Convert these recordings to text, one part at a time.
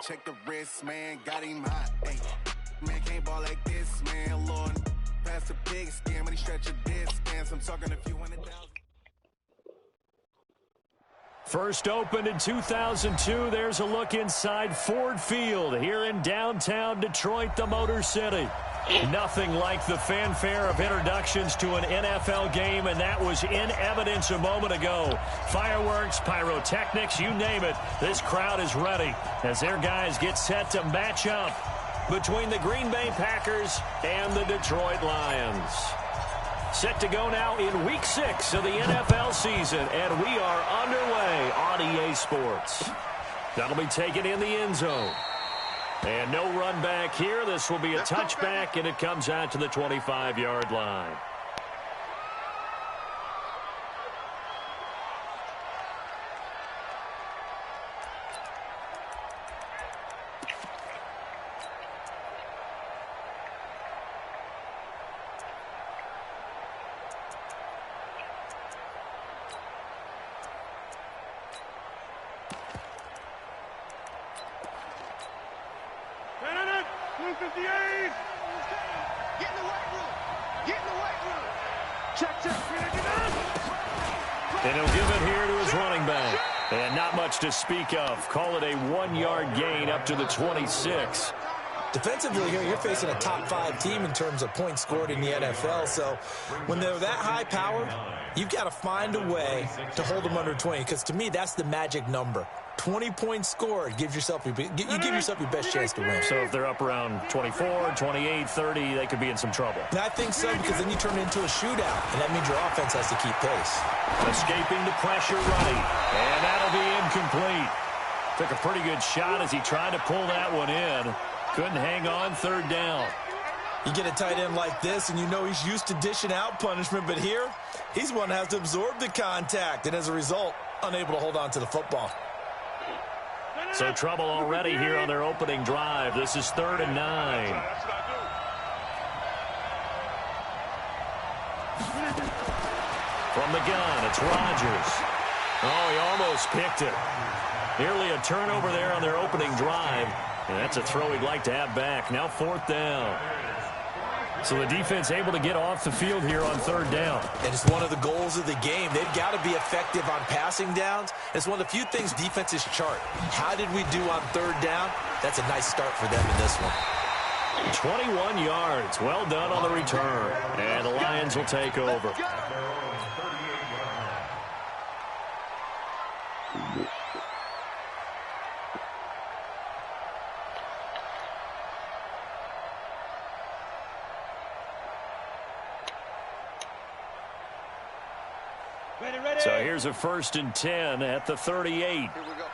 check the wrist, man, got him hot. Hey, man, can't ball like this, man, Lord. Pass the pig skin when he stretch a distance. I'm talking a few 100,000. First opened in 2002. There's a look inside Ford Field here in downtown Detroit, the Motor City. Nothing like the fanfare of introductions to an NFL game, and that was in evidence a moment ago. Fireworks, pyrotechnics, you name it. This crowd is ready as their guys get set to match up between the Green Bay Packers and the Detroit Lions. Set to go now in Week 6 of the NFL season, and we are underway on EA Sports. That'll be taken in the end zone. And no run back here. This will be a touchback, and it comes out to the 25-yard line. And he'll give it here to his running back. And not much to speak of. Call it a 1-yard gain up to the 26. Defensively here, you're facing a top-5 team in terms of points scored in the NFL. So when they're that high powered, you've got to find a way to hold them under 20. Because to me, that's the magic number. 20 points scored gives yourself you give yourself your best chance to win. So if they're up around 24, 28, 30, they could be in some trouble. And I think so, because then you turn it into a shootout, and that means your offense has to keep pace. Escaping the pressure right, and that'll be incomplete. Took a pretty good shot as he tried to pull that one in. Couldn't hang on, third down. You get a tight end like this, and you know he's used to dishing out punishment, but here, he's one that has to absorb the contact, and as a result, unable to hold on to the football. So trouble already here on their opening drive. This is 3rd and 9. From the gun, it's Rodgers. Oh, he almost picked it. Nearly a turnover there on their opening drive. And that's a throw he'd like to have back. Now 4th down. So the defense able to get off the field here on 3rd down. And it's one of the goals of the game. They've got to be effective on passing downs. It's one of the few things defenses chart. How did we do on 3rd down? That's a nice start for them in this one. 21 yards. Well done on the return. And the Lions will take over. So here's a 1st and 10 at the 38. Here we go.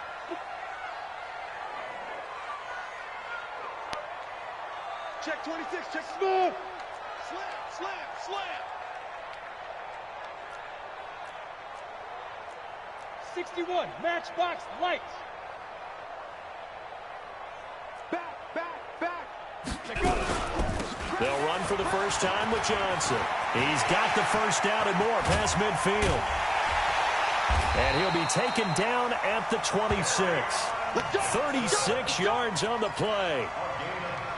Check 26, check smooth. Slam, slam, slam. 61, matchbox lights. Back. Check go. They'll run for the first time with Johnson. He's got the first down and more past midfield. And he'll be taken down at the 26. 36 yards on the play.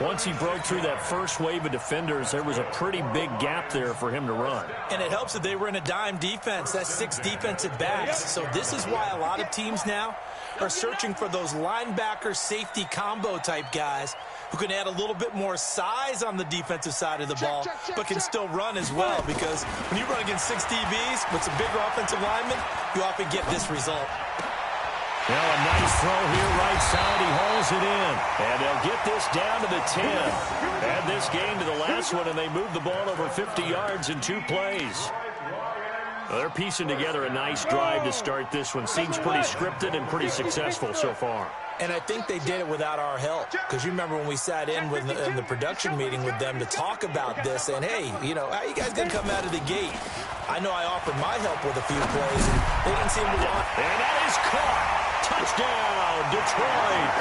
Once he broke through that first wave of defenders, there was a pretty big gap there for him to run. And it helps that they were in a dime defense. That's 6 defensive backs. So this is why a lot of teams now are searching for those linebacker safety combo type guys who can add a little bit more size on the defensive side of the ball, but can still run as well, because when you run against 6 DBs with some bigger offensive linemen, you often get this result. Well, a nice throw here right side. He hauls it in. And they'll get this down to the 10. Add this game to the last one, and they move the ball over 50 yards in 2 plays. Well, they're piecing together a nice drive to start this one. Seems pretty scripted and pretty successful so far. And I think they did it without our help, because you remember when we sat in the production meeting with them to talk about this, and hey, you know, how you guys going to come out of the gate? I know I offered my help with a few plays, and they didn't seem to want. And that is caught. Touchdown, Detroit.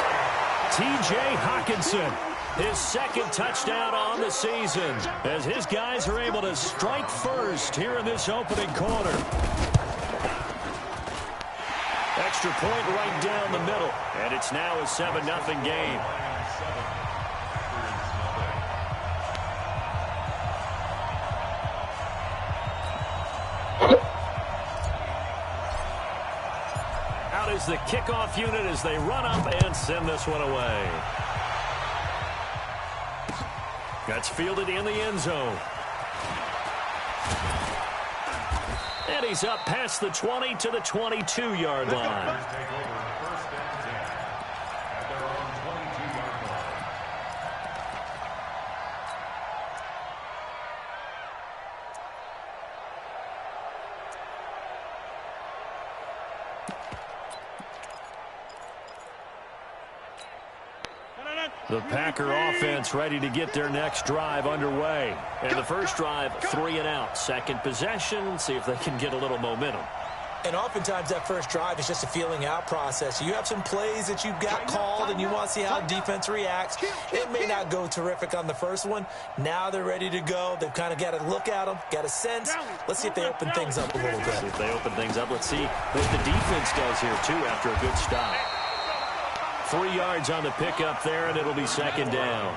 T.J. Hockenson, his 2nd touchdown on the season, as his guys are able to strike first here in this opening quarter. extra point right down the middle. And it's now a 7-0 game. Out is the kickoff unit as they run up and send this one away. That's fielded in the end zone. And he's up past the 20 to the 22-yard line. The Packer offense ready to get their next drive underway. And the first drive, 3 and out. Second possession, see if they can get a little momentum. And oftentimes that first drive is just a feeling out process. You have some plays that you've got called and you want to see how defense reacts. It may not go terrific on the first one. Now they're ready to go. They've kind of got to look at them, got a sense. Let's see if they open things up a little bit. See if they open things up. Let's see what the defense does here, too, after a good stop. 3 yards on the pickup there, and it'll be second down.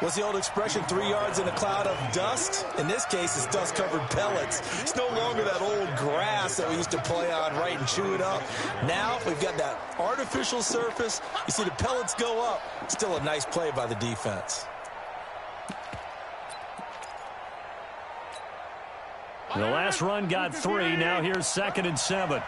What's the old expression, 3 yards in a cloud of dust? In this case, it's dust-covered pellets. It's no longer that old grass that we used to play on, right, and chew it up. Now we've got that artificial surface. You see the pellets go up. Still a nice play by the defense. The last run got 3. Now here's 2nd and 7.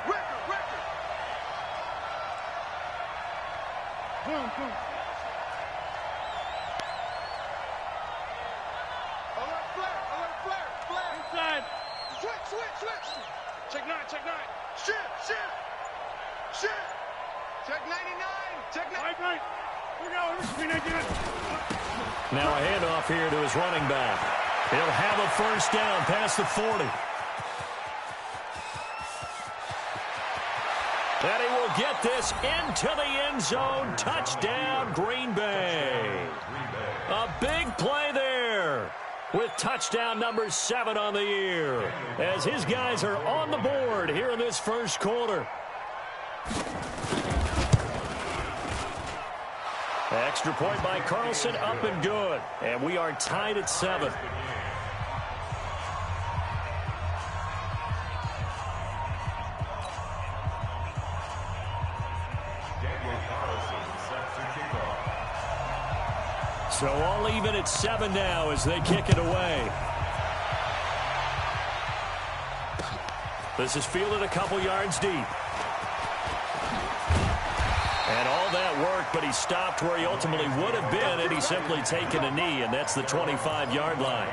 Check 9. Shift. Check 99. Check 99. Now a handoff here to his running back. He'll have a first down past the 40. And he will get this into the end zone. Touchdown, Green Bay. A big play there with touchdown number 7 on the year as his guys are on the board here in this first quarter. Extra point by Carlson, up and good. And we are tied at 7. So all even at 7 now as they kick it away. This is fielded a couple yards deep. And all that work, but he stopped where he ultimately would have been, and he's simply taken a knee, and that's the 25-yard line.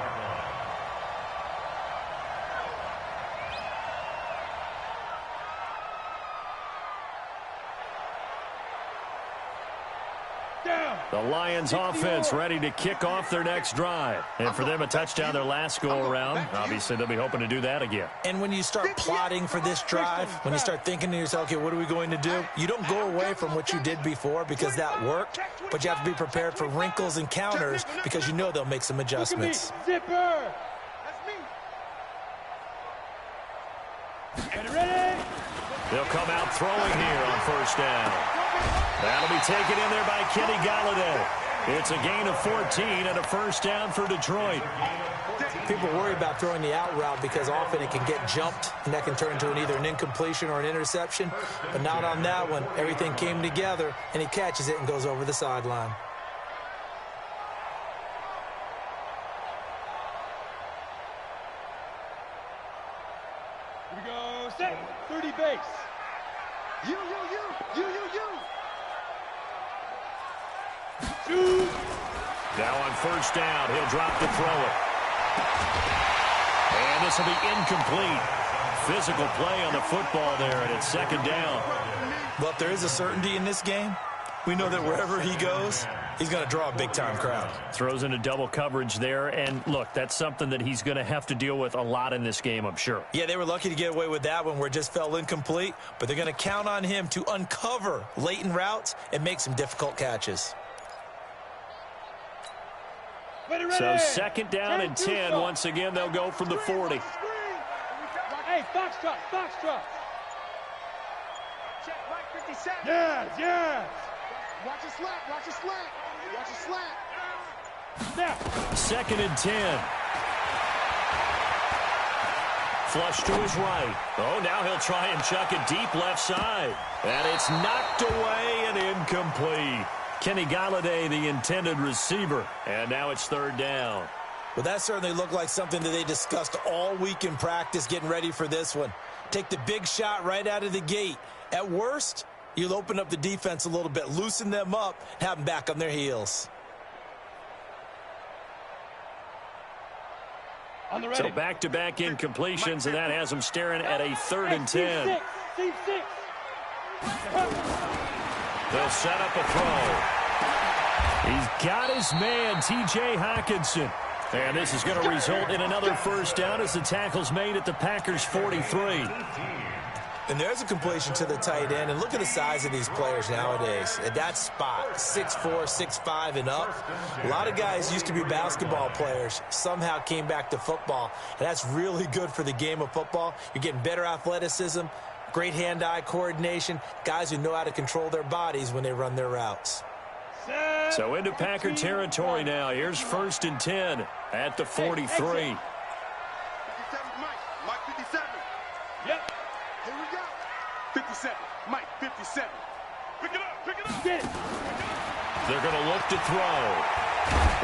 The Lions offense ready to kick off their next drive. And for them, a touchdown their last go-around. Obviously, they'll be hoping to do that again. And when you start plotting for this drive, when you start thinking to yourself, okay, what are we going to do? You don't go away from what you did before because that worked, but you have to be prepared for wrinkles and counters because you know they'll make some adjustments. Zipper. That's me. Get ready. They'll come out throwing here on first down. That'll be taken in there by Kenny Galladay. It's a gain of 14 and a first down for Detroit. People worry about throwing the out route because often it can get jumped, and that can turn into either an incompletion or an interception. But not on that one. Everything came together, and he catches it and goes over the sideline. Here we go. Set. 30 base. You. Now on first down, he'll drop to throw it. And this will be incomplete. Physical play on the football there, and it's second down. Well, if there is a certainty in this game, we know that wherever he goes, he's going to draw a big-time crowd. Throws into double coverage there, and look, that's something that he's going to have to deal with a lot in this game, I'm sure. Yeah, they were lucky to get away with that one where it just fell incomplete, but they're going to count on him to uncover latent routes and make some difficult catches. So second down and 10. Once again, they'll go from the 40. Hey, Foxtrot. Check 57. Yes, yes. Watch it slap, watch it slap. Watch it slap. Snap. 2nd and 10. Flush to his right. Oh, now he'll try and chuck it deep left side. And it's knocked away and incomplete. Kenny Galladay, the intended receiver. And now it's 3rd down. Well, that certainly looked like something that they discussed all week in practice getting ready for this one. Take the big shot right out of the gate. At worst, you'll open up the defense a little bit, loosen them up, have them back on their heels. So back-to-back incompletions, and that has them staring at a 3rd and 10. They'll set up a throw. He's got his man, T.J. Hockenson. And this is going to result in another 1st down as the tackle's made at the Packers' 43. And there's a completion to the tight end. And look at the size of these players nowadays. At that spot, 6'4", 6'5", and up. A lot of guys used to be basketball players, somehow came back to football. And that's really good for the game of football. You're getting better athleticism, great hand-eye coordination, guys who know how to control their bodies when they run their routes. So into Packer territory now. Here's 1st and 10 at the 43. 57, Mike 57. Yep. Here we go. 57, Mike 57. Pick it up, pick it up. Get it. They're going to look to throw.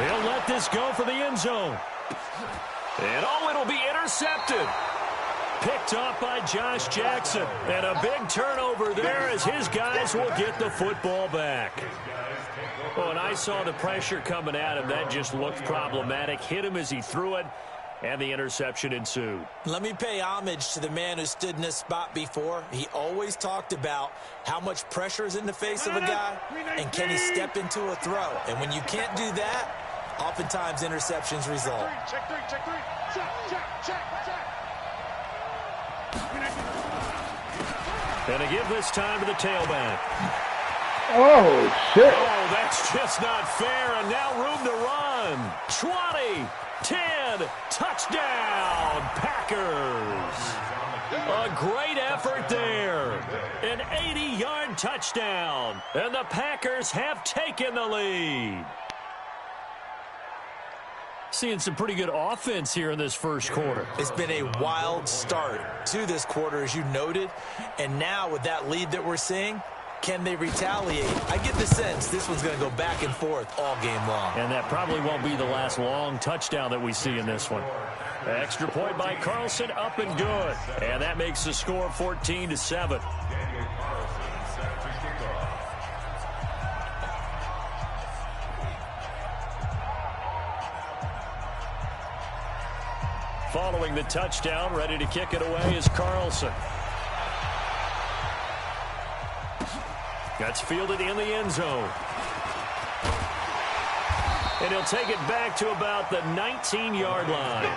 He'll let this go for the end zone. And oh, it'll be intercepted. Picked off by Josh Jackson. And a big turnover there as his guys will get the football back. Oh, and I saw the pressure coming at him. That just looked problematic. Hit him as he threw it, and the interception ensued. Let me pay homage to the man who stood in this spot before. He always talked about how much pressure is in the face of a guy, and can he step into a throw. And when you can't do that, oftentimes interceptions result. Check three, check three. Check. And to give this time to the tailback. Oh, shit. Oh, that's just not fair, and now room to run. 20, 10, touchdown, Packers. A great effort there. An 80-yard touchdown, and the Packers have taken the lead. Seeing some pretty good offense here in this 1st quarter. It's been a wild start to this quarter, as you noted, and now with that lead that we're seeing, can they retaliate? I get the sense this one's going to go back and forth all game long. And that probably won't be the last long touchdown that we see in this one. Extra point by Carlson, up and good. And that makes the score 14-7. Following the touchdown, ready to kick it away is Carlson. That's fielded in the end zone. And he'll take it back to about the 19-yard line.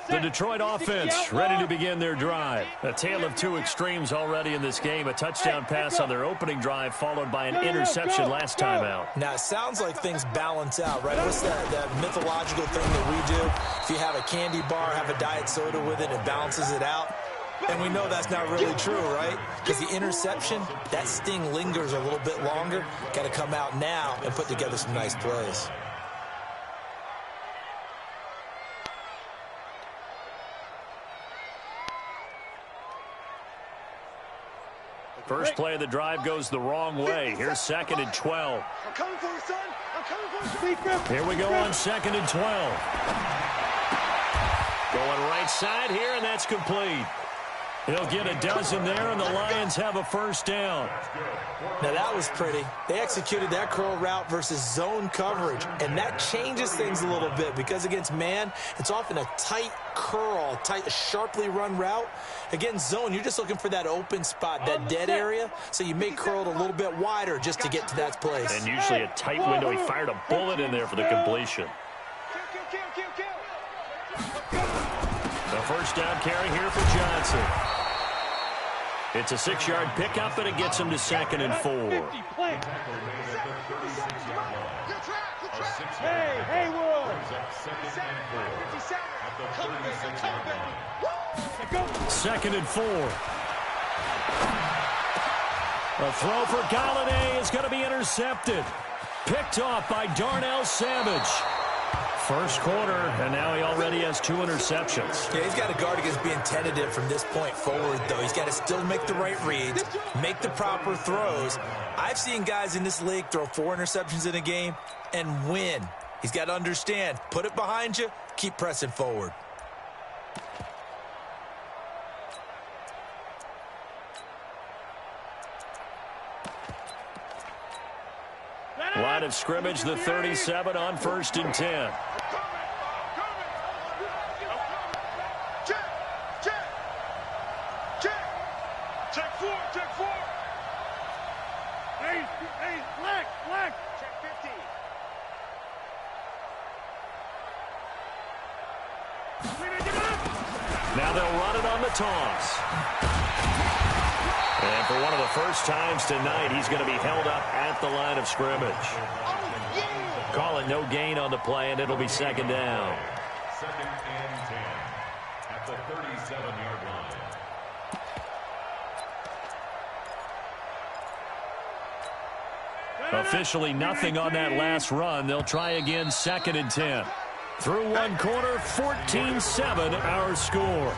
The Detroit offense ready to begin their drive. A tale of two extremes already in this game. A touchdown pass on their opening drive followed by an interception last time out. Now, it sounds like things balance out, right? What's that mythological thing that we do? If you have a candy bar, have a diet soda with it, it balances it out. And we know that's not really true, right? Because the interception, that sting lingers a little bit longer. Got to come out now and put together some nice plays. First play of the drive goes the wrong way. Here's 2nd and 12. I'm coming for you, son. I'm coming for you. Here we go on 2nd and 12. Going right side here, and that's complete. He'll get a dozen there, and the Lions have a 1st down. Now, that was pretty. They executed that curl route versus zone coverage, and that changes things a little bit because against man, it's often a tight curl, tight, sharply run route. Against zone, you're just looking for that open spot, that dead area, so you may curl it a little bit wider just to get to that place. And usually a tight window. He fired a bullet in there for the completion. Kill. The first down carry here for Johnson. It's a 6-yard pickup, and it gets him to 2nd and 4. Hey, Haywood! 2nd and 4. A throw for Galladay is going to be intercepted. Picked off by Darnell Savage. First quarter, and now he already has 2 interceptions. Yeah, he's got to guard against being tentative from this point forward, though. He's got to still make the right reads, make the proper throws. I've seen guys in this league throw 4 interceptions in a game and win. He's got to understand, put it behind you, keep pressing forward. Line of scrimmage, the 37 on 1st and 10. Check 4. Hey, black. Check 50. Now they'll run it on the toss. And for one of the first times tonight, he's going to be held up at the line of scrimmage. Call it no gain on the play, and it'll be 2nd down. 2nd and 10 at the 37-yard line. Officially nothing on that last run. They'll try again, 2nd and 10. Through one quarter, 14-7 our score.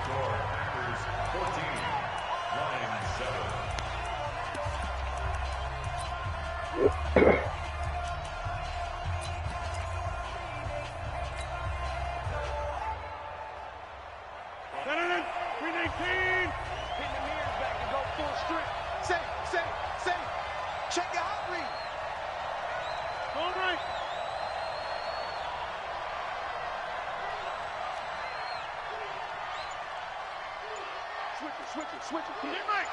Check your hot read. All right. Switch it. Get right.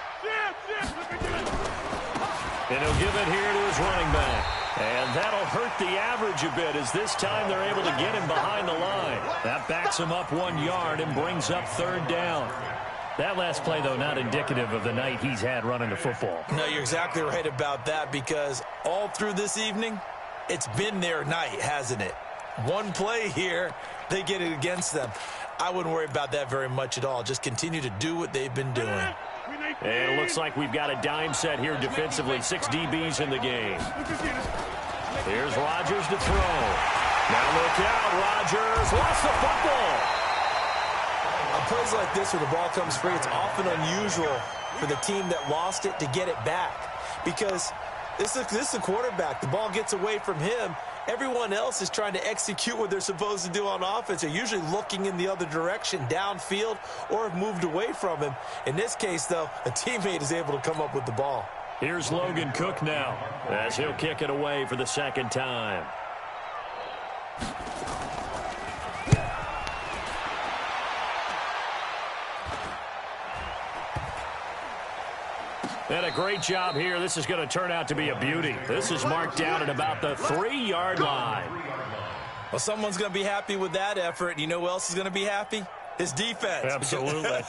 And he'll give it here to his running back. And that'll hurt the average a bit, as this time they're able to get him behind the line. That backs him up 1 yard and brings up 3rd down. That last play, though, not indicative of the night he's had running the football. No, you're exactly right about that, because all through this evening, it's been their night, hasn't it? One play here, they get it against them. I wouldn't worry about that very much at all. Just continue to do what they've been doing. And it looks like we've got a dime set here defensively. 6 DBs in the game. Here's Rodgers to throw. Now look out, Rodgers lost the football. On plays like this where the ball comes free, it's often unusual for the team that lost it to get it back, because this is a quarterback. The ball gets away from him. Everyone else is trying to execute what they're supposed to do on offense. They're usually looking in the other direction, downfield, or have moved away from him. In this case, though, a teammate is able to come up with the ball. Here's Logan Cook now, as he'll kick it away for the 2nd time. And a great job here. This is going to turn out to be a beauty. This is marked down at about the 3-yard line. Well, someone's going to be happy with that effort. You know who else is going to be happy? His defense. Absolutely.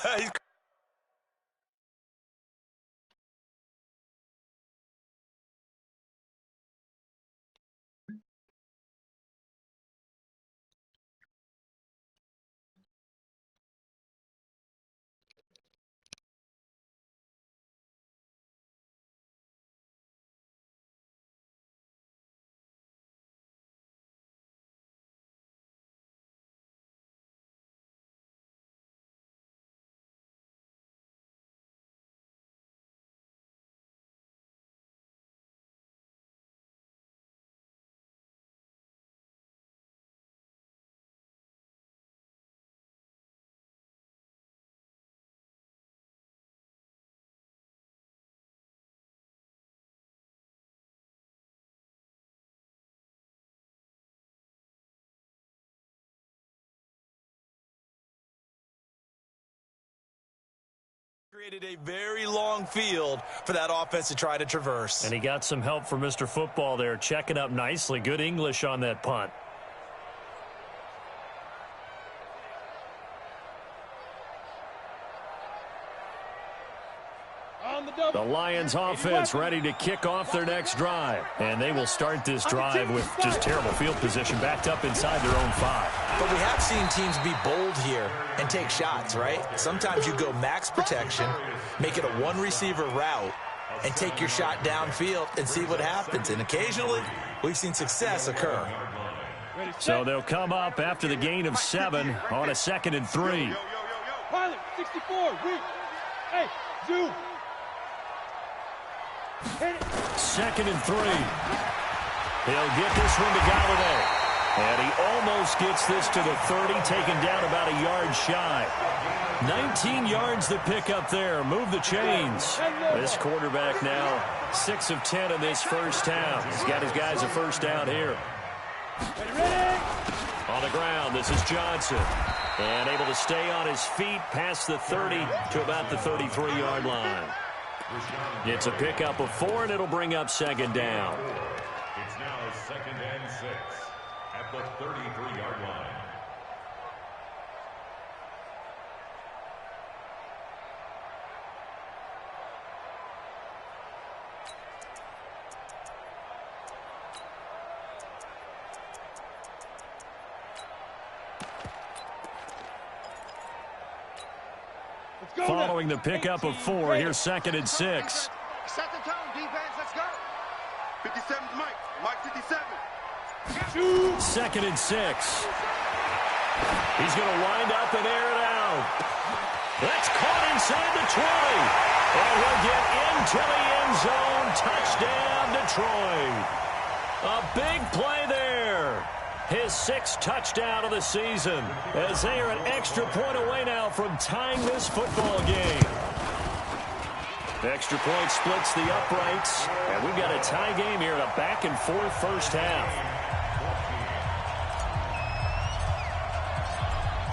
Created a very long field for that offense to try to traverse. And he got some help from Mr. Football there, checking up nicely. Good English on that punt. The Lions offense ready to kick off their next drive. And they will start this drive with just terrible field position, backed up inside their own 5. But we have seen teams be bold here and take shots, right? Sometimes you go max protection, make it a one-receiver route, and take your shot downfield and see what happens. And occasionally, we've seen success occur. So they'll come up after the gain of 7 on a 2nd and 3. Pilot, 64, weak. Hey, zoom. 2nd and 3. He'll get this one to Galladay. And he almost gets this to the 30, taken down about a yard shy. 19 yards to pick up there. Move the chains. This quarterback now 6 of 10 in this first half. He's got his guys a first down here. On the ground, this is Johnson. And able to stay on his feet past the 30 to about the 33-yard line. It's a pickup of 4, and it'll bring up 2nd down. It's now 2nd and 6 at the 33-yard line. Following the pickup of 4, here's 2nd and 6. Set the tone, defense, let's go. 57's Mike. Mike 57. 2nd and 6. He's going to wind up and air it out. That's caught inside the 20. And he'll get into the end zone. Touchdown, Detroit. A big play there. His 6th touchdown of the season, as they are an extra point away now from tying this football game. Extra point splits the uprights, and we've got a tie game here in a back-and-forth first half.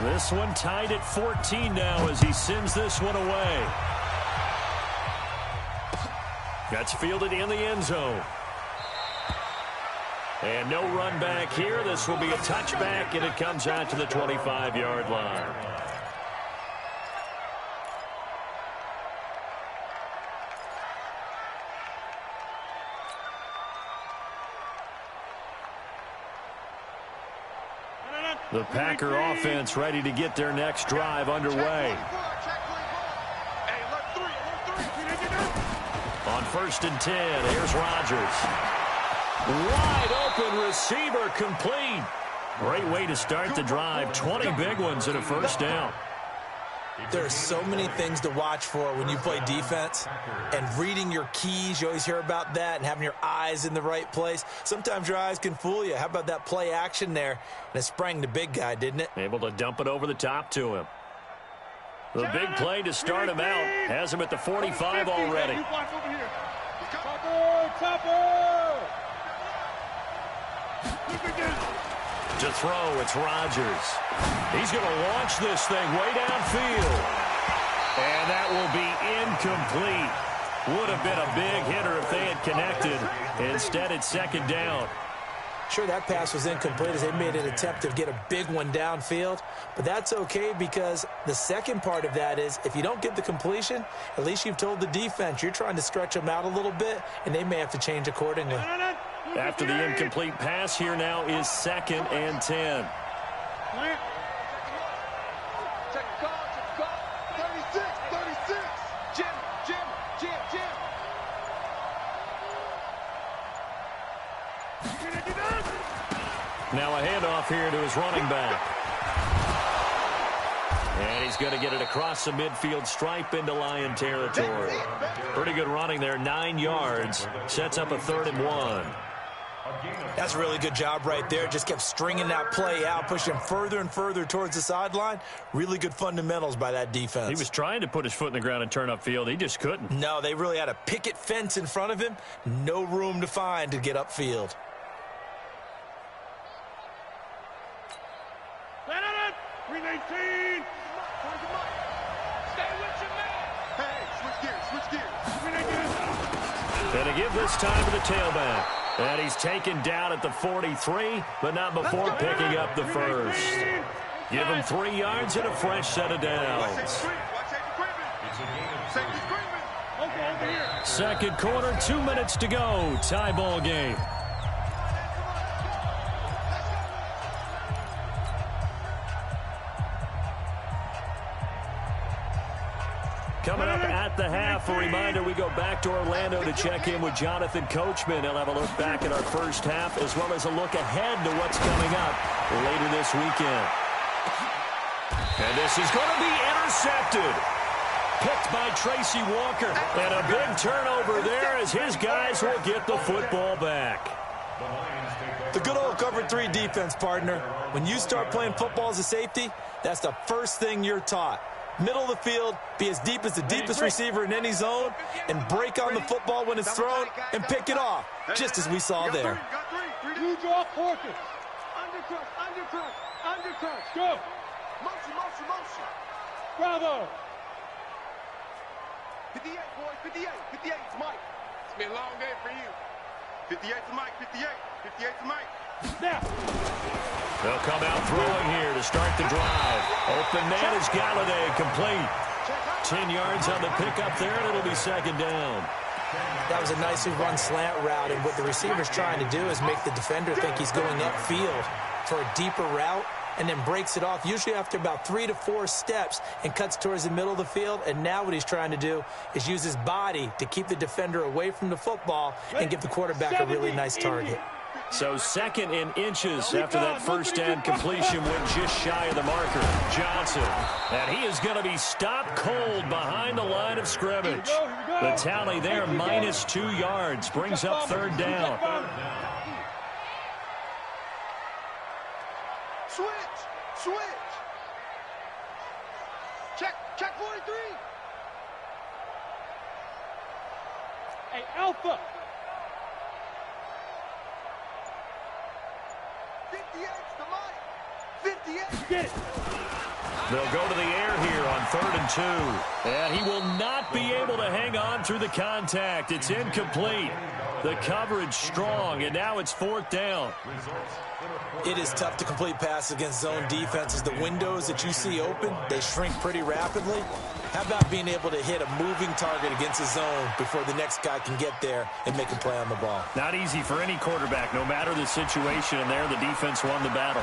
This one tied at 14 now as he sends this one away. That's fielded in the end zone. And no run back here. This will be a touchback, and it comes out to the 25-yard line. The Packer offense ready to get their next drive underway. On 1st and 10, here's Rodgers. Wide open receiver complete. Great way to start the drive. 20 big ones and a first down. There are so many things to watch for when you play defense. And reading your keys, you always hear about that, and having your eyes in the right place. Sometimes your eyes can fool you. How about that play action there? And it sprang the big guy, didn't it? Able to dump it over the top to him. The big play to start him out. Has him at the 45 already. To throw, it's Rodgers. He's going to launch this thing way downfield. And that will be incomplete. Would have been a big hitter if they had connected. Instead, it's 2nd down. Sure, that pass was incomplete as they made an attempt to get a big one downfield. But that's okay because the second part of that is if you don't get the completion, at least you've told the defense you're trying to stretch them out a little bit, and they may have to change accordingly. After the incomplete pass, here now is 2nd and 10. Check the call. 36. Jim. Now a handoff here to his running back. And he's going to get it across the midfield stripe into Lion territory. Pretty good running there, 9 yards. Sets up a 3rd and 1. That's a really good job right there. Just kept stringing that play out, pushing further and further towards the sideline. Really good fundamentals by that defense. He was trying to put his foot in the ground and turn upfield. He just couldn't. No, they really had a picket fence in front of him. No room to find to get upfield. Plan on it. 319. Stay with your man. Hey, switch gears. 319. And to give this time to the tailback. And he's taken down at the 43, but not before picking up the first. Give him 3 yards and a fresh set of downs. Watch that equipment. Safety screaming. Okay, over here. Second quarter, 2 minutes to go. Tie ball game. Coming up at the half, a reminder, we go back to Orlando to check in with Jonathan Coachman. He'll have a look back at our first half as well as a look ahead to what's coming up later this weekend. And this is going to be intercepted. Picked by Tracy Walker. And a big turnover there as his guys will get the football back. The good old cover 3 defense, partner. When you start playing football as a safety, that's the first thing you're taught. Middle of the field, be as deep as the deepest receiver in any zone, and break on the football when it's thrown and pick it off, just as we saw there. You draw focus. Undercrush, undercrush, undercrush. Go. Motion, motion, motion. Bravo. 58, boys, 58. 58 to Mike. It's been a long day for you. 58 to Mike, 58. 58 to Mike. Now. They'll come out throwing here to start the drive. Open man is Galladay, complete. 10 yards on the pickup there, and it'll be second down. That was a nicely run slant route, and what the receiver's trying to do is make the defender think he's going upfield for a deeper route, and then breaks it off, usually after about 3 to 4 steps, and cuts towards the middle of the field. And now what he's trying to do is use his body to keep the defender away from the football and give the quarterback a really nice target. So second in inches after that first down completion went just shy of the marker. Johnson. And he is going to be stopped cold behind the line of scrimmage. The tally there, minus 2 yards. Brings up third down. Switch. Switch. Check 43. Hey, Alpha. 58's the Mike. 58. Get it. They'll go to the air here on 3rd and 2. And he will not be able to hang on through the contact. It's incomplete. The coverage strong, and now it's 4th down. It is tough to complete passes against zone defenses. The windows that you see open, they shrink pretty rapidly. How about being able to hit a moving target against a zone before the next guy can get there and make a play on the ball? Not easy for any quarterback, no matter the situation, and there the defense won the battle.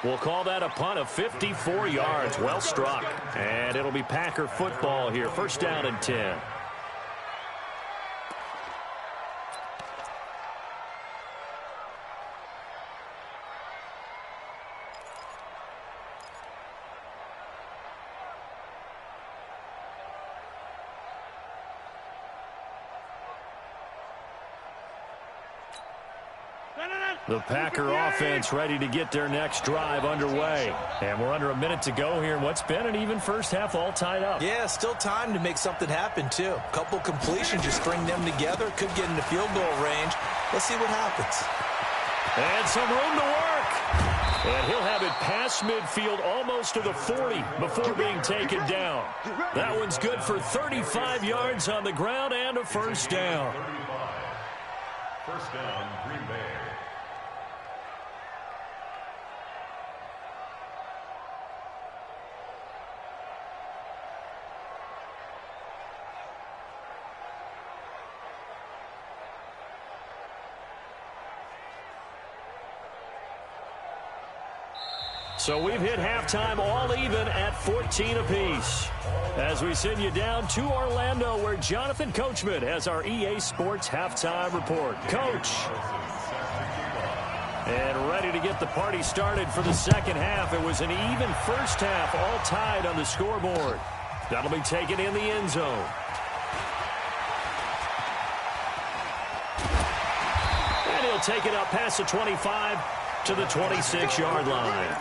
We'll call that a punt of 54 yards. Well struck. And it'll be Packer football here. First down and 10. The Packer offense ready to get their next drive underway. And we're under a minute to go here in what's been an even first half, all tied up. Yeah, still time to make something happen, too. A couple completions, just string them together. Could get into field goal range. Let's see what happens. And some room to work. And he'll have it past midfield almost to the 40 before being taken down. That one's good for 35 yards on the ground and a first down. 35. First down, Green Bay. So we've hit halftime all even at 14 apiece. As we send you down to Orlando, where Jonathan Coachman has our EA Sports halftime report. Coach. And ready to get the party started for the second half. It was an even first half, all tied on the scoreboard. That'll be taken in the end zone. And he'll take it up past the 25 to the 26-yard line.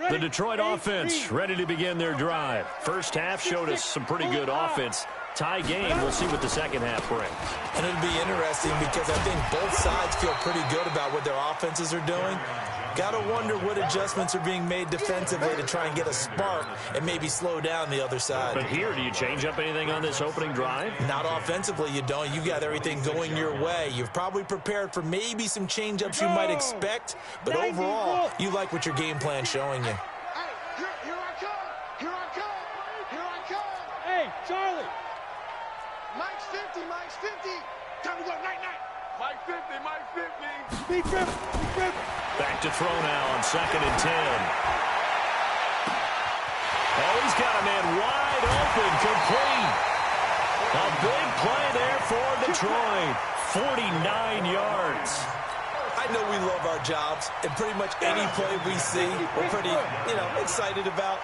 The Detroit offense ready to begin their drive. First half showed us some pretty good offense. Tie game, we'll see what the second half brings. And it'll be interesting because I think both sides feel pretty good about what their offenses are doing. Gotta wonder what adjustments are being made defensively to try and get a spark and maybe slow down the other side. But here, do you change up anything on this opening drive? Not offensively, you don't. You got everything going your way. You've probably prepared for maybe some change-ups you might expect, but overall, you like what your game plan's showing you. Hey, here I come. Here I come. Here I come. Hey, Charlie. Mike's 50. Mike's 50. Time to go. Night, night. Mike 50. Mike 50. Be grip. Be grip. Back to throw now on 2nd and 10. Oh, he's got a man wide open, complete. A big play there for Detroit. 49 yards. I know we love our jobs, and pretty much any play we see, we're pretty, excited about.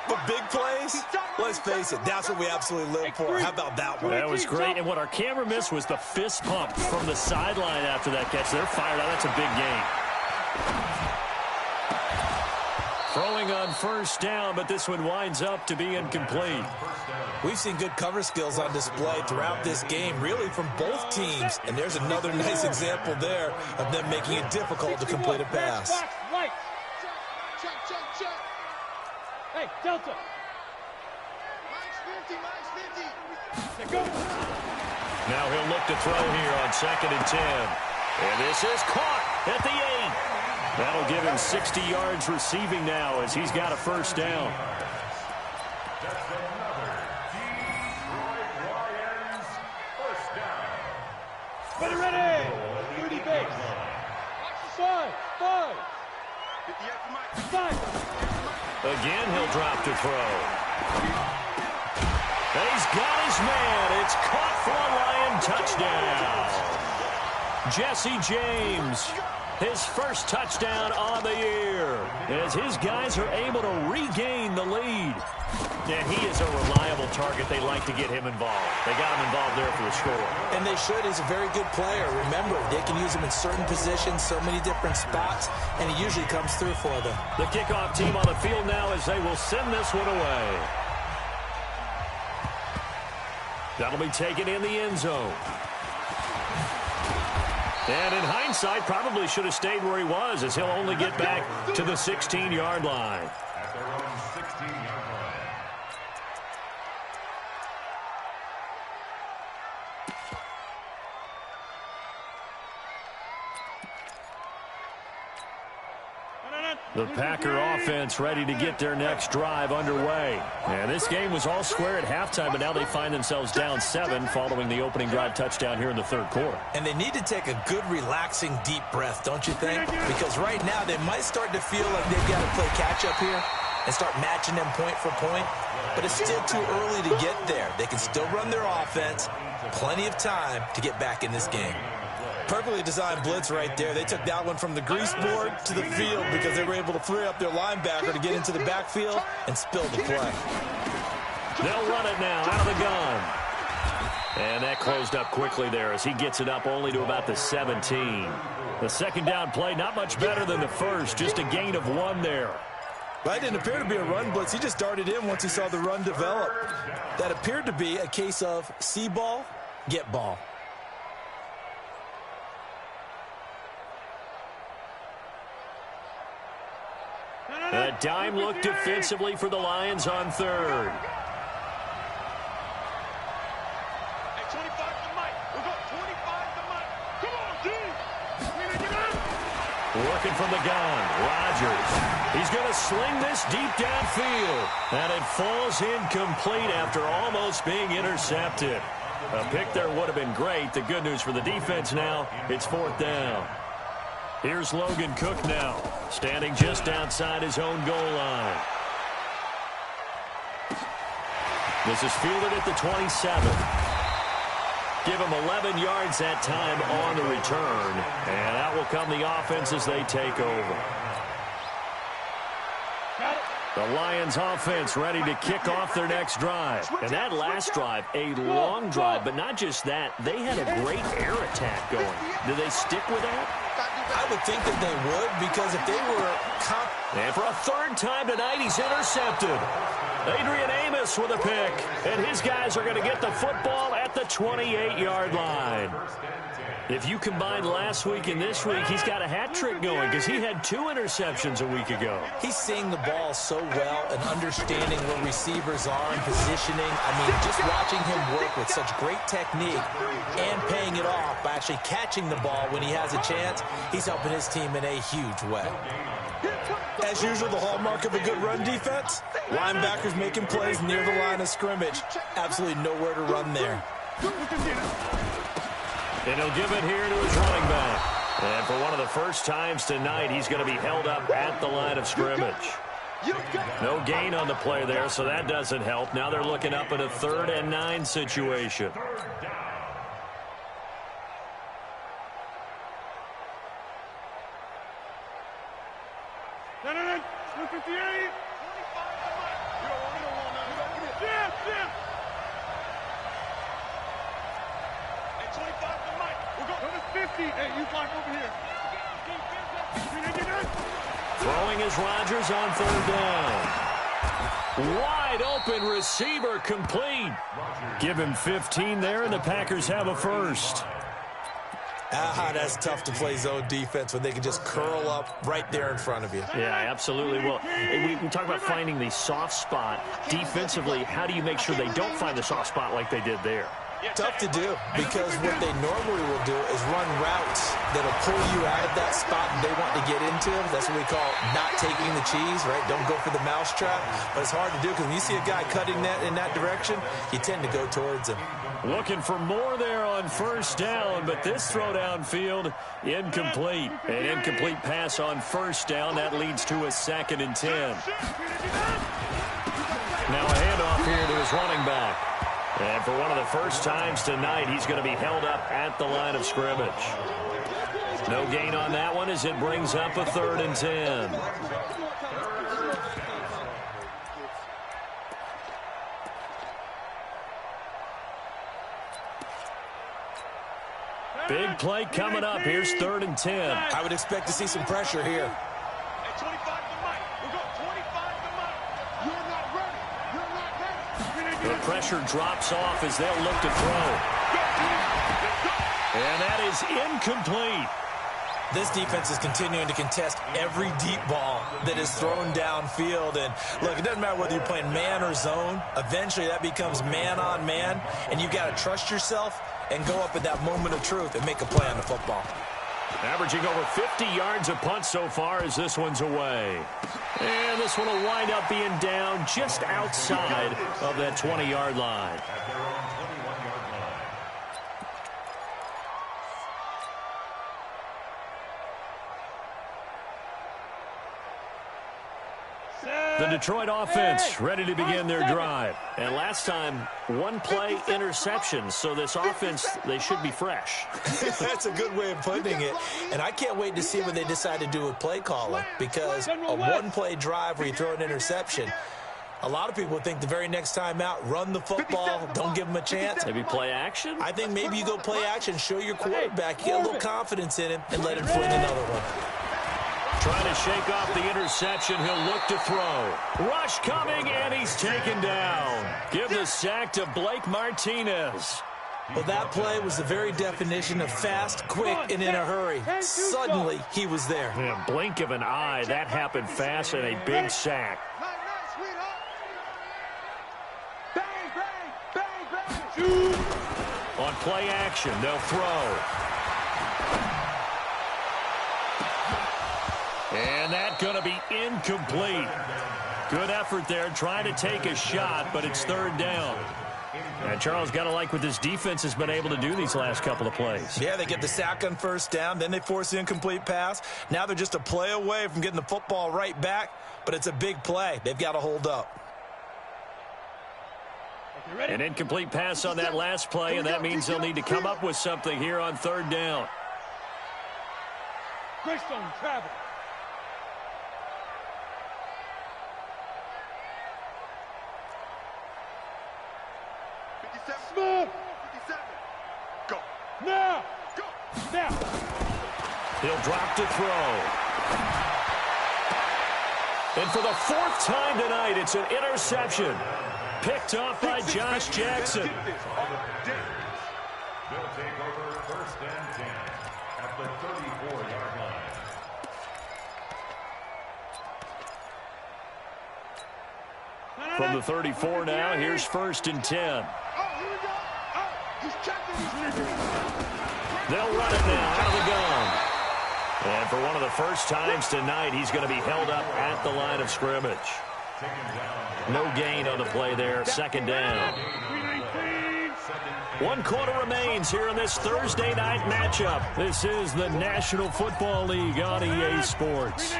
But big plays, let's face it, that's what we absolutely live for. How about that one? That was great, and what our camera missed was the fist pump from the sideline after that catch. They're fired out. That's a big game. Throwing on 1st down, but this one winds up to be incomplete. We've seen good cover skills on display throughout this game, really from both teams. And there's another nice example there of them making it difficult to complete a pass. Check. Hey, Delta. Mike's 50. Mike's 50. Let go. Now he'll look to throw here on 2nd and 10. And this is caught at the 8. That'll give him 60 yards receiving now as he's got a 1st down. That's another Detroit Lions 1st down. Ready. 30 base. 5. 58 to Mike. 5. Again, he'll drop to throw. He's got his man. It's caught for a Lion touchdown. Jesse James, his 1st touchdown on the year, as his guys are able to regain the lead. And he is a reliable target. They like to get him involved. They got him involved there for the score. And they should. He's a very good player. Remember, they can use him in certain positions, so many different spots, and he usually comes through for them. The kickoff team on the field now as they will send this one away. That'll be taken in the end zone. And in hindsight, probably should have stayed where he was, as he'll only get back to the 16-yard line. At their own 16-yard line. The Packer offense ready to get their next drive underway. And this game was all square at halftime, but now they find themselves down 7 following the opening drive touchdown here in the 3rd quarter. And they need to take a good, relaxing, deep breath, don't you think? Because right now they might start to feel like they've got to play catch-up here and start matching them point for point. But it's still too early to get there. They can still run their offense. Plenty of time to get back in this game. Perfectly designed blitz right there. They took that one from the grease board to the field because they were able to free up their linebacker to get into the backfield and spill the play. They'll run it now out of the gun. And that closed up quickly there as he gets it up only to about the 17. The 2nd down play, not much better than the 1st, just a gain of 1 there. That didn't appear to be a run blitz. He just darted in once he saw the run develop. That appeared to be a case of see ball, get ball. A dime look defensively for the Lions on 3rd. Hey, 25 to Mike. We're going 25 to Mike. Come on, D. Working from the gun, Rodgers. He's going to sling this deep downfield. And it falls incomplete after almost being intercepted. A pick there would have been great. The good news for the defense now, it's 4th down. Here's Logan Cook now, standing just outside his own goal line. This is fielded at the 27. Give him 11 yards that time on the return. And out will come the offense as they take over. The Lions offense ready to kick off their next drive. And that last drive, a long drive, but not just that. They had a great air attack going. Do they stick with that? I would think that they would, because if they were... And for a 3rd time tonight, he's intercepted. Adrian Amos with a pick. And his guys are going to get the football at the 28-yard line. If you combine last week and this week, he's got a hat trick going because he had 2 interceptions a week ago. He's seeing the ball so well and understanding where receivers are and positioning. I mean, just watching him work with such great technique and paying it off by actually catching the ball when he has a chance, he's helping his team in a huge way. As usual, the hallmark of a good run defense, linebackers making plays near the line of scrimmage. Absolutely nowhere to run there. And he'll give it here to his running back. And for one of the first times tonight, he's going to be held up at the line of scrimmage. No gain on the play there, so that doesn't help. Now they're looking up at a 3rd and 9 situation. Throwing is Rodgers on 3rd down. Wide open receiver complete. Give him 15 there, and the Packers have a first. That's tough to play zone defense when they can just curl up right there in front of you. Yeah, absolutely. Well, we talk about finding the soft spot. Defensively, how do you make sure they don't find the soft spot like they did there? Tough to do, because what they normally will do is run routes that'll pull you out of that spot they want to get into. That's what we call not taking the cheese, right? Don't go for the mousetrap. But it's hard to do because when you see a guy cutting that in that direction, you tend to go towards him. Looking for more there on 1st down, but this throw downfield incomplete. An incomplete pass on 1st down. That leads to a 2nd and 10. Now a handoff here to his running back. And for one of the first times tonight, he's going to be held up at the line of scrimmage. No gain on that one as it brings up a 3rd and 10. Big play coming up. Here's 3rd and 10. I would expect to see some pressure here. The pressure drops off as they'll look to throw. And that is incomplete. This defense is continuing to contest every deep ball that is thrown downfield. And, look, it doesn't matter whether you're playing man or zone. Eventually that becomes man on man, and you've got to trust yourself and go up at that moment of truth and make a play on the football. Averaging over 50 yards a punt so far as this one's away. And this one will wind up being down just outside of that 20-yard line. The Detroit offense ready to begin their drive. And last time, 1-play interception. So this offense, they should be fresh. That's a good way of putting it. And I can't wait to see what they decide to do with play calling. Because a 1-play drive where you throw an interception, a lot of people think the very next time out, run the football, don't give them a chance. Maybe play action? I think maybe you go play action, show your quarterback, get a little confidence in him, and let him fling another one. Trying to shake off the interception. He'll look to throw. Rush coming, and he's taken down. Give the sack to Blake Martinez. Well, that play was the very definition of fast, quick, and in a hurry. Suddenly, he was there. Yeah, blink of an eye. That happened fast and a big sack. On play action, they'll throw. And that's going to be incomplete. Good effort there, trying to take a shot, but it's 3rd down. And Charles, got to like what this defense has been able to do these last couple of plays. Yeah, they get the sack on 1st down, then they force the incomplete pass. Now they're just a play away from getting the football right back, but it's a big play. They've got to hold up. An incomplete pass on that last play, and that means they'll need to come up with something here on 3rd down. Greystone travel. Smooth. 57. Go. Now. Go. He'll drop to throw. And for the fourth time tonight, it's an interception. Picked off by Josh Jackson. They'll take over 1st and 10 at the 34-yard line. From the 34 now, here's 1st and 10. Oh, here we go. Oh, he's checking these niggas. They'll run it now out of the gun. And for one of the first times tonight, he's going to be held up at the line of scrimmage. No gain on the play there. 2nd down. 1 quarter remains here in this Thursday night matchup. This is the National Football League on EA Sports.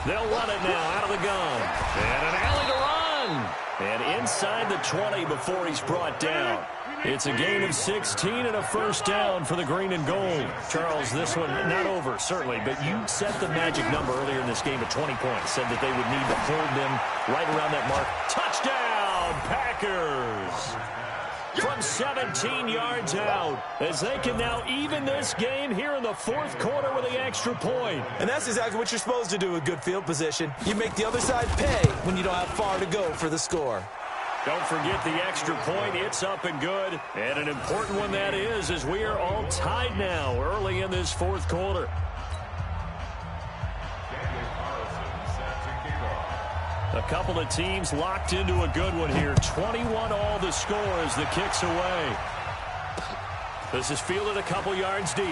They'll run it now out of the gun. And an alley to run. And inside the 20 before he's brought down. It's a gain of 16 and a 1st down for the green and gold. Charles, this one not over, certainly, but you set the magic number earlier in this game at 20 points. Said that they would need to hold them right around that mark. Touchdown, Packers! From 17 yards out, as they can now even this game here in the 4th quarter with the extra point. And that's exactly what you're supposed to do with good field position. You make the other side pay when you don't have far to go for the score. Don't forget the extra point. It's up and good. And an important one that is, as we are all tied now early in this 4th quarter. A couple of teams locked into a good one here. 21 all the score as the kick's away. This is fielded a couple yards deep.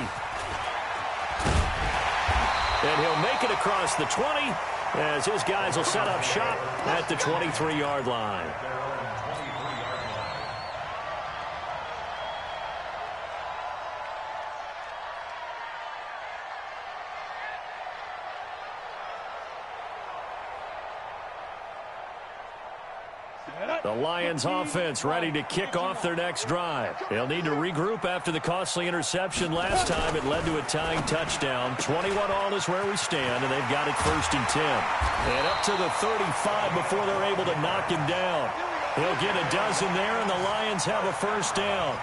And he'll make it across the 20 as his guys will set up shop at the 23-yard line. The Lions offense ready to kick off their next drive. They'll need to regroup after the costly interception last time. It led to a tying touchdown. 21 all is where we stand, and they've got it 1st and 10. And up to the 35 before they're able to knock him down. He'll get a dozen there, and the Lions have a 1st down.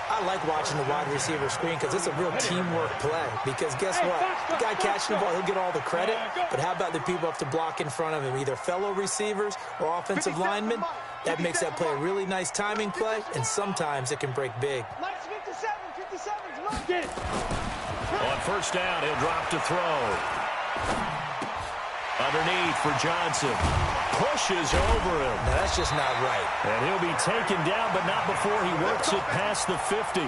I like watching the wide receiver screen because it's a real teamwork play. Because guess what? The guy catching the ball, he'll get all the credit. But how about the people up to block in front of him, either fellow receivers or offensive linemen? That makes that play a really nice timing play, and sometimes it can break big. On 1st down, he'll drop to throw. Underneath for Johnson. Pushes over him. Now, that's just not right. And he'll be taken down, but not before he works it past the 50.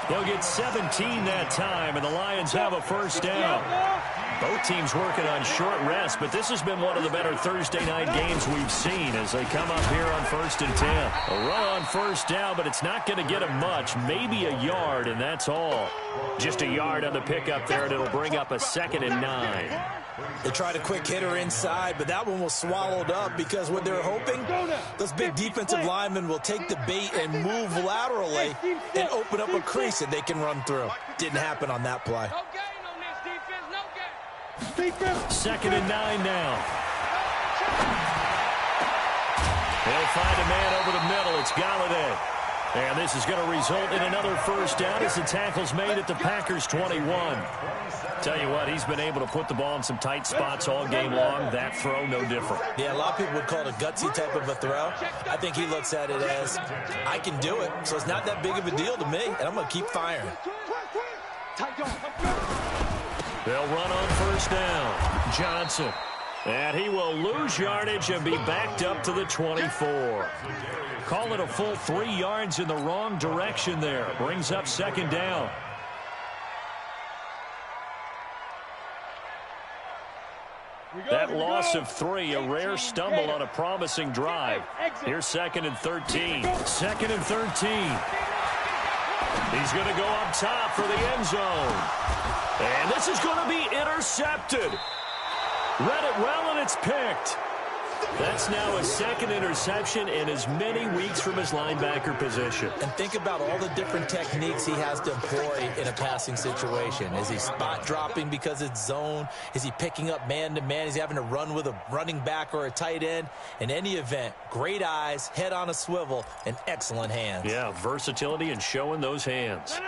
He'll get 17 that time, and the Lions have a 1st down. Both teams working on short rest, but this has been one of the better Thursday night games we've seen as they come up here on 1st and 10. A run on 1st down, but it's not going to get him much, maybe a yard, and that's all. Just a yard on the pickup there, and it'll bring up a 2nd and 9. They tried a quick hitter inside, but that one was swallowed up because what they're hoping, those big defensive linemen will take the bait and move laterally and open up a crease that they can run through. Didn't happen on that play. 2nd and 9 now. They'll find a man over the middle. It's Galladay. And this is going to result in another 1st down as the tackle's made at the Packers' 21. Tell you what, he's been able to put the ball in some tight spots all game long. That throw, no different. Yeah, a lot of people would call it a gutsy type of a throw. I think he looks at it as, I can do it, so it's not that big of a deal to me, and I'm going to keep firing. They'll run on 1st down. Johnson. And he will lose yardage and be backed up to the 24. Call it a full 3 yards in the wrong direction there. Brings up 2nd down. That loss of 3, a rare stumble on a promising drive. Here's 2nd and 13. 2nd and 13. He's going to go up top for the end zone. And this is going to be intercepted. Read it well, and it's picked. That's now a 2nd interception in as many weeks from his linebacker position. And think about all the different techniques he has to employ in a passing situation. Is he spot dropping because it's zone? Is he picking up man-to-man? Is he having to run with a running back or a tight end? In any event, great eyes, head on a swivel, and excellent hands. Yeah, versatility and showing those hands.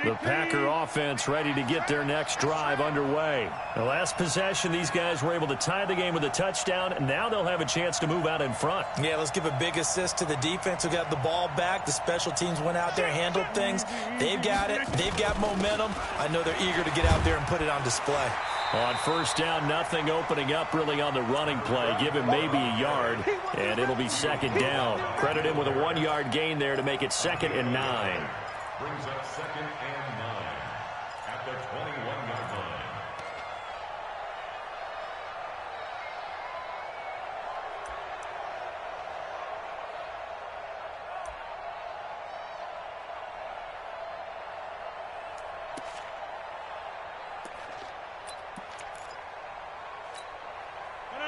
The Packer offense ready to get their next drive underway. The last possession, these guys were able to tie the game with a touchdown, and now they'll have a chance to move out in front. Yeah, let's give a big assist to the defense who got the ball back. The special teams went out there, handled things. They've got it. They've got momentum. I know they're eager to get out there and put it on display. On first down, nothing opening up really on the running play. Give him maybe a yard, and it'll be second down. Credit him with a 1-yard gain there to make it 2nd and 9. Brings up 2nd and 9 at the 21-yard line.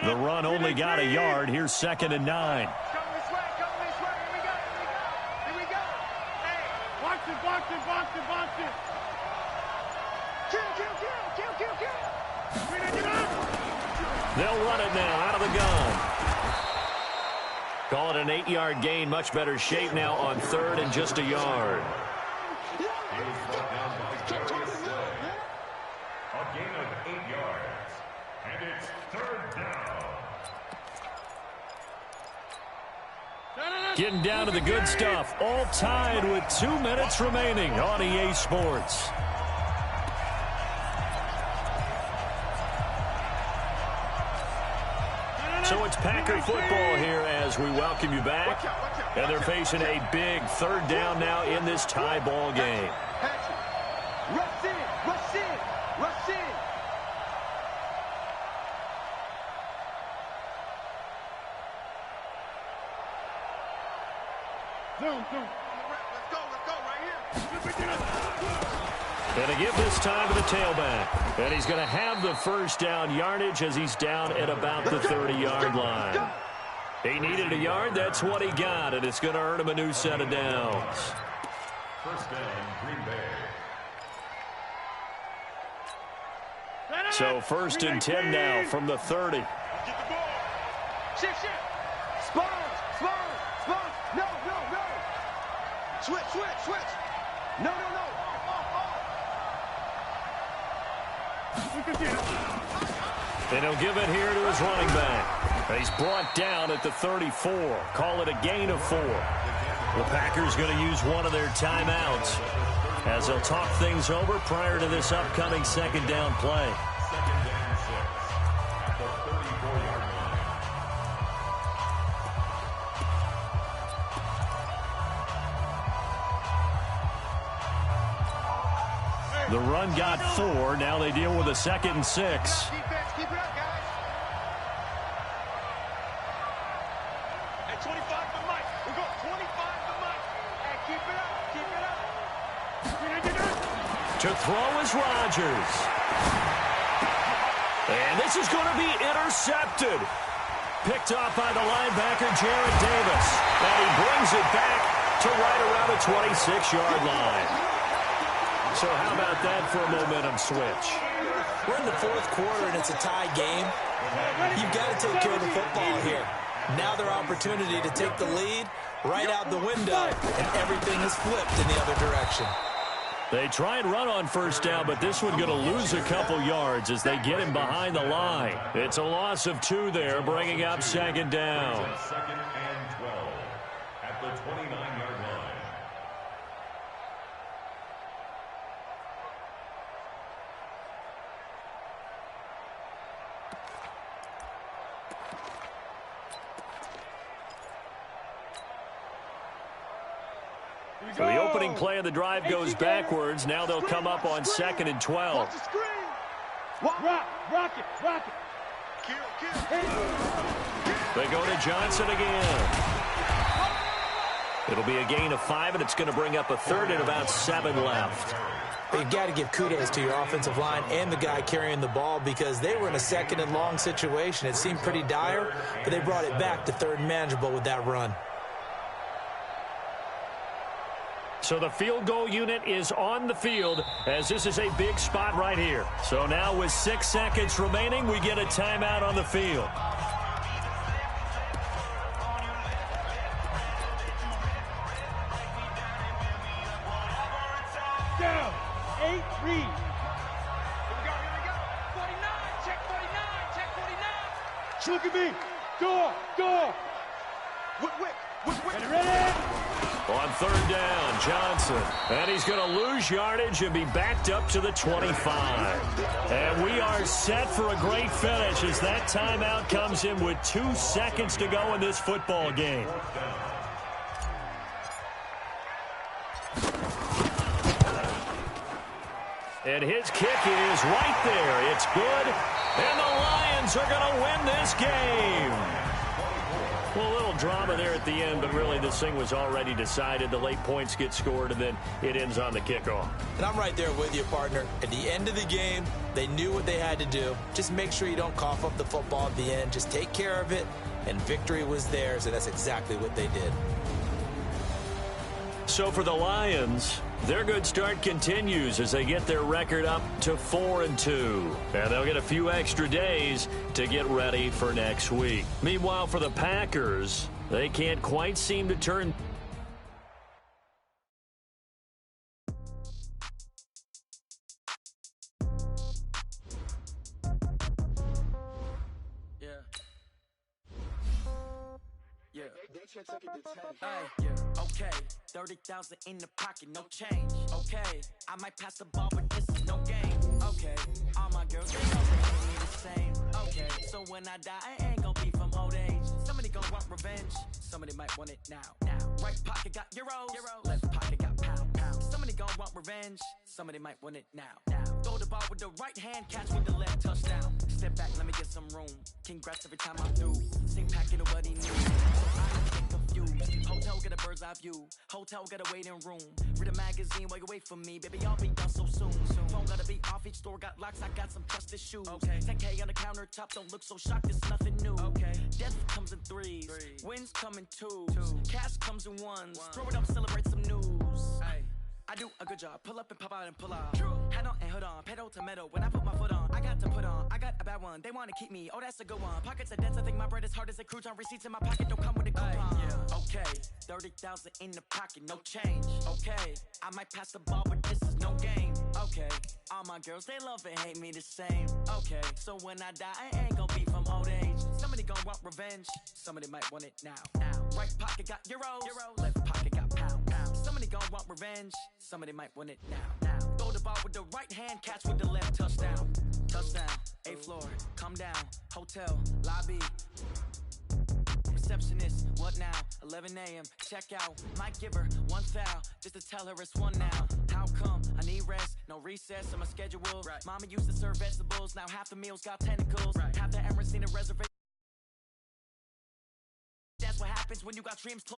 The run only got a yard. Here's 2nd and 9. Come this way, here we go. Hey, box it. Kill. They'll run it now out of the gun. Call it an 8-yard gain. Much better shape now on 3rd and just a yard. He was brought down by Darius Slay. A gain of 8 yards. And it's 3rd down. Getting down to the good stuff. All tied with 2 minutes remaining on EA Sports. So it's Packer football here as we welcome you back. And they're facing a big 3rd down now in this tie ball game. Rush in. Let's go right here. And to give this time to the tailback. And he's going to have the first down yardage as he's down at about the 30-yard line. He needed a yard. That's what he got. And it's going to earn him a new set of downs. First down, Green Bay. So 1st and 10 now from the 30. Get the ball. Shift. Spot. No. Switch. No. And he'll give it here to his running back. And he's brought down at the 34. Call it a gain of 4. The Packers going to use one of their timeouts as they'll talk things over prior to this upcoming 2nd down play. 2nd and 6 at the 34-yard line. The run got 4. Now they deal with a 2nd and 6. Defense, keep it up, guys. Hey, 25 to Mike. We go 25 to Mike. Hey, keep it up. To throw is Rodgers. And this is going to be intercepted. Picked off by the linebacker, Jared Davis. And he brings it back to right around the 26-yard line. So how about that for a momentum switch? We're in the 4th quarter, and it's a tie game. You've got to take care of the football here. Now their opportunity to take the lead right out the window, and everything is flipped in the other direction. They try and run on first down, but this one going to lose a couple yards as they get him behind the line. It's a loss of 2 there, bringing up 2nd down. 2nd and 12 at the 29-yard line. So the opening play of the drive goes backwards. Now they'll come up on 2nd and 12. Watch the screen. Rock it. Kill. They go to Johnson again. It'll be a gain of 5, and it's going to bring up a 3rd and about 7 left. You've got to give kudos to your offensive line and the guy carrying the ball because they were in a 2nd and long situation. It seemed pretty dire, but they brought it back to 3rd and manageable with that run. So the field goal unit is on the field as this is a big spot right here. So now with 6 seconds remaining, we get a timeout on the field. Down. Look at me. Door. Get ready. On third down, Johnson. And he's going to lose yardage and be backed up to the 25. And we are set for a great finish as that timeout comes in with 2 seconds to go in this football game. And his kick is right there. It's good. And the Lions are going to win this game. Well, a little drama there at the end, but really this thing was already decided. The late points get scored, and then it ends on the kickoff. And I'm right there with you, partner. At the end of the game, they knew what they had to do. Just make sure you don't cough up the football at the end. Just take care of it, and victory was theirs, and that's exactly what they did. So for the Lions, their good start continues as they get their record up to 4-2. And they'll get a few extra days to get ready for next week. Meanwhile, for the Packers, they can't quite seem to turn. Okay, 30,000 in the pocket, no change. Okay, I might pass the ball, but this is no game. Okay, all my girls, they know they hate me the same. Okay, so when I die, I ain't gonna be from old age. Somebody gonna want revenge, somebody might want it now. Right pocket got euros, left pocket got pound. Somebody gonna want revenge, somebody might want it now. Throw the ball with the right hand, catch with the left, touchdown. Step back, let me get some room. Congrats every time I'm through. Same packet of what he knew. So I don't get confused. Hotel get a bird's eye view. Hotel get a waiting room. Read a magazine while you wait for me. Baby, I'll be done so soon. Phone gotta be off, each store got locks. I got some trusted shoes. Okay. 10K on the countertop, don't look so shocked, it's nothing new. Okay. Death comes in threes. Wins come in twos. Cash comes in ones. Throw it up, celebrate some news. I do a good job. Pull up and pop out and pull off. Hat on and hood on. Pedal to metal. When I put my foot on, I got to put on. I got a bad one. They want to keep me. Oh, that's a good one. Pockets are dense. I think my bread is hard as a crouton. Receipts in my pocket don't come with a coupon. Okay. 30,000 in the pocket. No change. Okay. I might pass the ball, but this is no game. Okay. All my girls, they love and hate me the same. Okay. So when I die, I ain't gonna be from old age. Somebody gonna want revenge. Somebody might want it now. Right pocket got euros. Left pocket got pound. Somebody gonna want revenge. Somebody might want it now. Throw the ball with the right hand, catch with the left, touchdown. Touchdown, 8th floor, come down, hotel, lobby. Receptionist, what now? 11 a.m., check out. Might give her one foul, just to tell her it's one now. How come? I need rest, no recess on my schedule. Mama used to serve vegetables, now half the meals got tentacles. Half the Emirates need a reservation. That's what happens when you got dreams close.